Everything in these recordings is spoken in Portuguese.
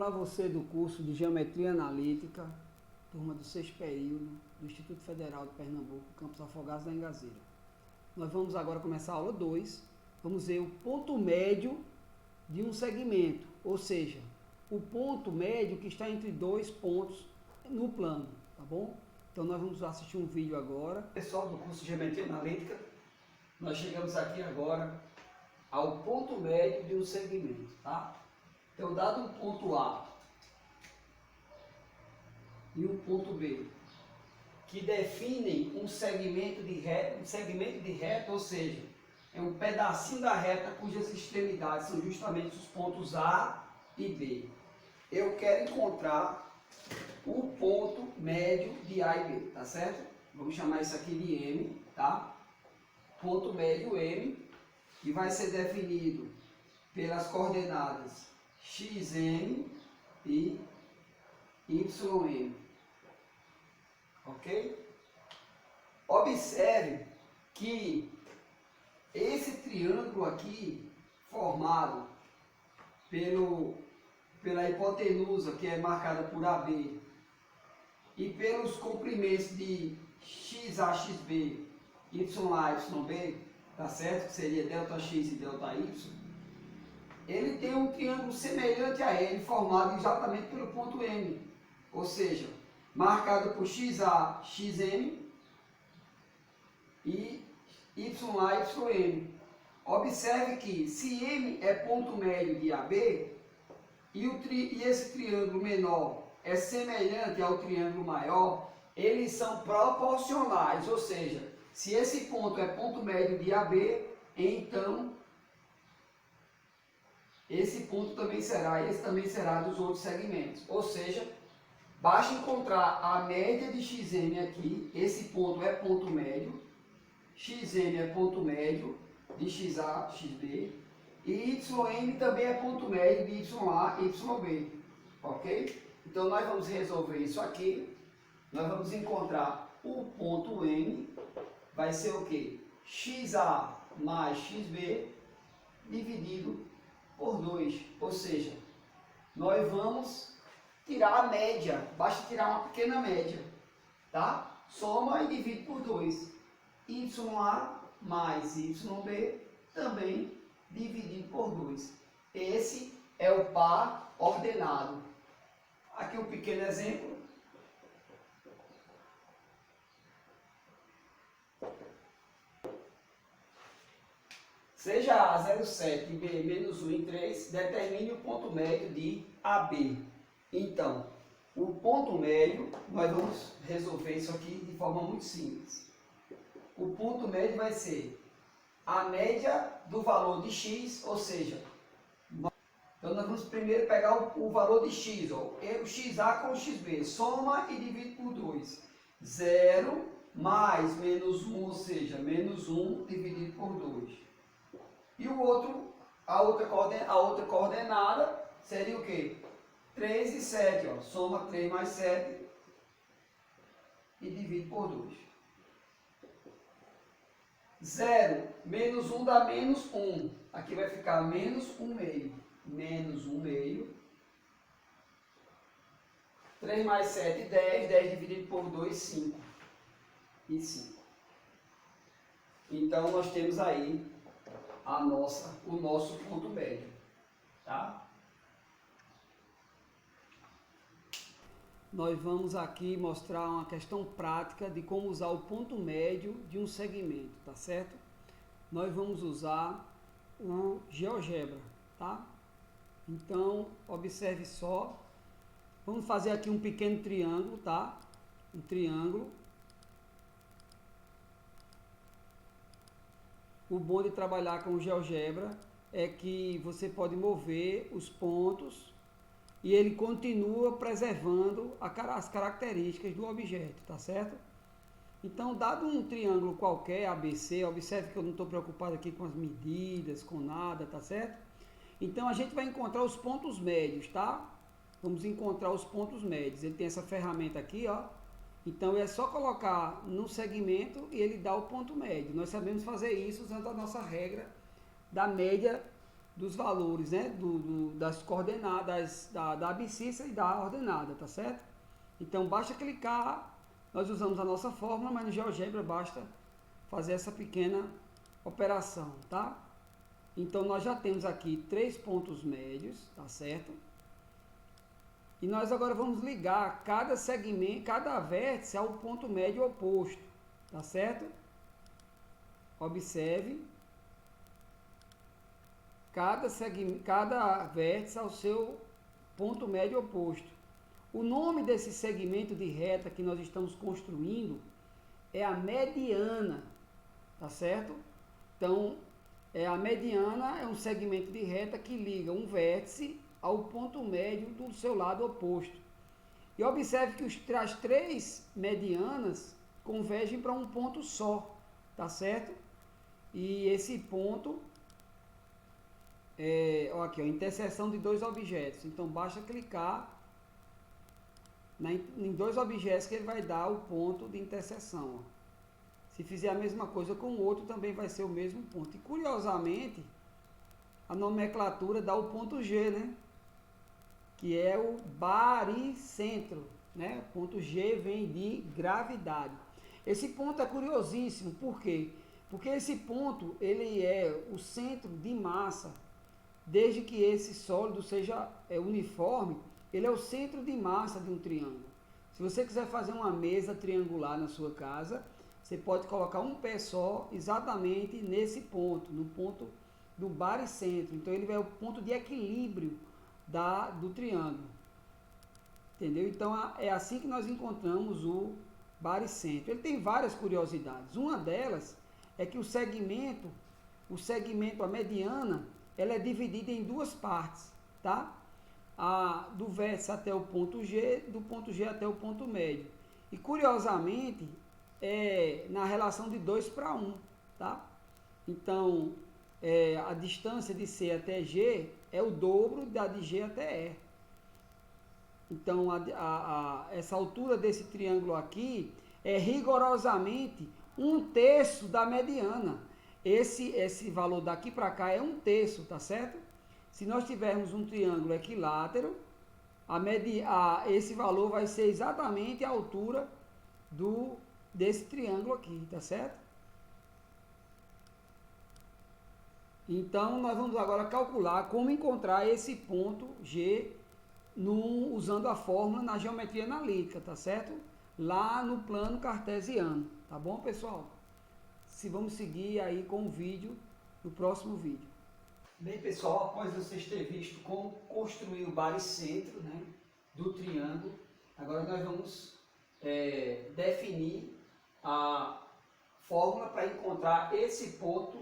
Para você do curso de Geometria Analítica, turma do 6º período, do Instituto Federal de Pernambuco, Campus Afogados da Engazeira. Nós vamos agora começar a aula 2, vamos ver o ponto médio de um segmento, ou seja, o ponto médio que está entre dois pontos no plano, tá bom? Então nós vamos assistir um vídeo agora. Pessoal do curso de Geometria Analítica, nós chegamos aqui agora ao ponto médio de um segmento, tá? Então, dado um ponto A e um ponto B, que definem um segmento de reta, ou seja, é um pedacinho da reta cujas extremidades são justamente os pontos A e B. Eu quero encontrar o ponto médio de A e B, tá certo? Vamos chamar isso aqui de M, tá? Ponto médio M, que vai ser definido pelas coordenadas xm e ym. Ok? Observe que esse triângulo aqui, formado pela hipotenusa, que é marcada por AB, e pelos comprimentos de XA, XB, YA, YB, tá certo? Que seria ΔX e ΔY. Ele tem um triângulo semelhante a ele, formado exatamente pelo ponto M, ou seja, marcado por XA, XM e YA, YM. Observe que se M é ponto médio de AB e esse triângulo menor é semelhante ao triângulo maior, eles são proporcionais, ou seja, se esse ponto é ponto médio de AB, então esse ponto também será, esse também será dos outros segmentos. Ou seja, basta encontrar a média de XM aqui, esse ponto é ponto médio, XM é ponto médio de XA, XB, e YM também é ponto médio de YA e YB. Ok? Então nós vamos resolver isso aqui, nós vamos encontrar o ponto M, vai ser o quê? XA mais XB dividido por 2, ou seja, nós vamos tirar a média, basta tirar uma pequena média, tá? Soma e divide por 2. YA mais YB também dividido por 2. Esse é o par ordenado. Aqui um pequeno exemplo. Seja A 0,7 e B menos 1 em 3, determine o ponto médio de AB. Então, o ponto médio, nós vamos resolver isso aqui de forma muito simples. O ponto médio vai ser a média do valor de x, ou seja, então nós vamos primeiro pegar o valor de x, ó, o XA com o XB, soma e divide por 2. 0 mais menos 1, ou seja, menos 1 dividido por 2. E a outra coordenada seria o quê? 3 e 7, ó. Soma 3 mais 7 e divide por 2. 0 menos 1 dá menos 1. Aqui vai ficar menos 1 meio. Menos 1 meio. 3 mais 7, 10. 10 dividido por 2, 5. E 5. Então, nós temos aí o nosso ponto médio, tá? Nós vamos aqui mostrar uma questão prática de como usar o ponto médio de um segmento, tá certo? Nós vamos usar o GeoGebra, tá? Então, observe só. Vamos fazer aqui um pequeno triângulo, tá? Um triângulo. O bom de trabalhar com o GeoGebra é que você pode mover os pontos e ele continua preservando as características do objeto, tá certo? Então, dado um triângulo qualquer, ABC, observe que eu não estou preocupado aqui com as medidas, com nada, tá certo? Então, a gente vai encontrar os pontos médios, tá? Vamos encontrar os pontos médios. Ele tem essa ferramenta aqui, ó. Então, é só colocar no segmento e ele dá o ponto médio. Nós sabemos fazer isso usando a nossa regra da média dos valores, né, das coordenadas da abscissa e da ordenada, tá certo? Então basta clicar, nós usamos a nossa fórmula, mas no GeoGebra basta fazer essa pequena operação, tá? Então nós já temos aqui 3 pontos médios, tá certo? E nós agora vamos ligar cada segmento, cada vértice ao ponto médio oposto, tá certo? Observe. Cada vértice ao seu ponto médio oposto. O nome desse segmento de reta que nós estamos construindo é a mediana, tá certo? Então, a mediana é um segmento de reta que liga um vértice ao ponto médio do seu lado oposto. E observe que as 3 medianas convergem para um ponto só, tá certo? E esse ponto aqui, a interseção de 2 objetos. Então basta clicar em 2 objetos que ele vai dar o ponto de interseção. Ó. Se fizer a mesma coisa com o outro, também vai ser o mesmo ponto. E curiosamente, a nomenclatura dá o ponto G, né? Que é o baricentro, né? O ponto G vem de gravidade. Esse ponto é curiosíssimo, por quê? Porque esse ponto, ele é o centro de massa. Desde que esse sólido seja uniforme, ele é o centro de massa de um triângulo. Se você quiser fazer uma mesa triangular na sua casa, você pode colocar um pé só exatamente nesse ponto, no ponto do baricentro. Então ele é o ponto de equilíbrio do triângulo. Entendeu? Então é assim que nós encontramos o baricentro. Ele tem várias curiosidades. Uma delas é que o segmento, a mediana, ela é dividida em 2 partes, tá? Do vértice até o ponto G, do ponto G até o ponto médio. E curiosamente, é na relação de 2:1, tá? Então, a distância de C até G é o dobro da de G até E. Então, essa altura desse triângulo aqui é rigorosamente 1/3 da mediana. Esse valor daqui para cá é 1/3, tá certo? Se nós tivermos um triângulo equilátero, esse valor vai ser exatamente a altura desse triângulo aqui, tá certo? Então, nós vamos agora calcular como encontrar esse ponto G usando a fórmula na geometria analítica, tá certo? Lá no plano cartesiano, tá bom, pessoal? Vamos seguir aí com o vídeo, no próximo vídeo. Bem, pessoal, após vocês terem visto como construir o baricentro, né, do triângulo, agora nós vamos definir a fórmula para encontrar esse ponto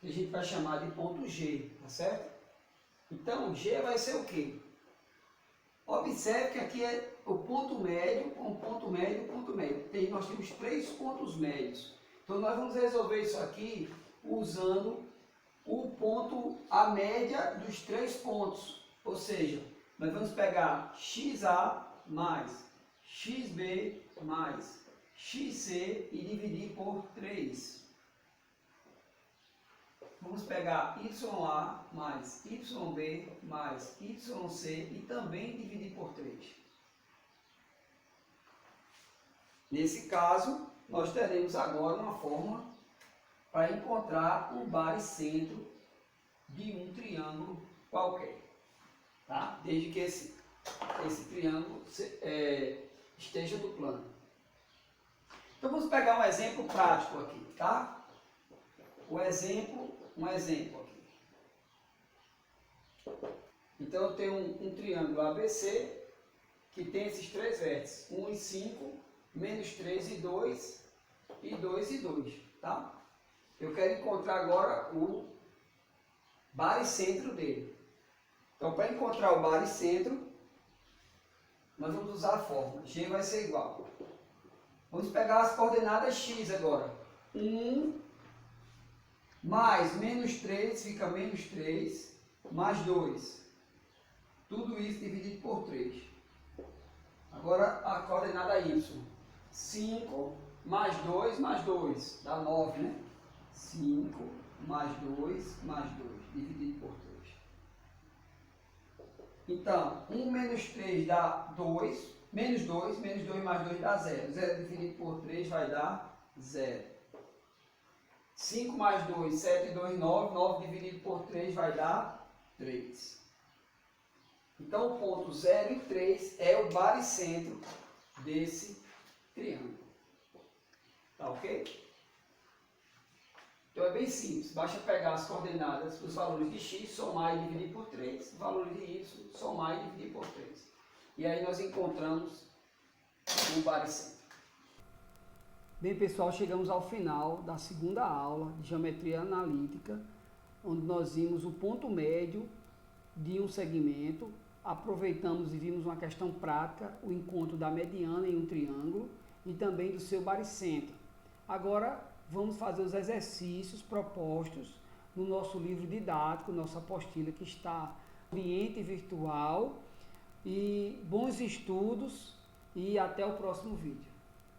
que a gente vai chamar de ponto G, tá certo? Então, G vai ser o quê? Observe que aqui é o ponto médio, com ponto médio e ponto médio. Nós temos 3 pontos médios. Então, nós vamos resolver isso aqui usando a média dos 3 pontos. Ou seja, nós vamos pegar XA mais XB mais XC e dividir por 3. Vamos pegar YA mais YB mais YC e também dividir por 3. Nesse caso, nós teremos agora uma fórmula para encontrar o baricentro de um triângulo qualquer, tá? Desde que esse triângulo esteja no plano. Então vamos pegar um exemplo prático aqui, tá? Um exemplo aqui. Então eu tenho um triângulo ABC que tem esses 3 vértices, 1 e 5, menos 3 e 2, e 2 e 2, tá? Eu quero encontrar agora o baricentro dele. Então, para encontrar o baricentro, nós vamos usar a fórmula. G vai ser igual. Vamos pegar as coordenadas x agora. 1 mais menos 3 fica menos 3, mais 2. Tudo isso dividido por 3. Agora a coordenada y. 5 mais 2 dá 9, né? 5 mais 2 dividido por 3. Então, 1 menos 3 dá 2, menos 2 mais 2 dá 0. 0 dividido por 3 vai dar 0. 5 mais 2, 7 e 2, 9. 9 dividido por 3 vai dar 3. Então, o ponto 0 e 3 é o baricentro desse triângulo. Tá ok? Então é bem simples, basta pegar as coordenadas, os valores de x, somar e dividir por 3, os valores de y, somar e dividir por 3. E aí nós encontramos o baricentro. Bem pessoal, chegamos ao final da segunda aula de geometria analítica, onde nós vimos o ponto médio de um segmento, aproveitamos e vimos uma questão prática, o encontro da mediana em um triângulo e também do seu baricentro. Agora vamos fazer os exercícios propostos no nosso livro didático, nossa apostila que está no ambiente virtual. E bons estudos e até o próximo vídeo.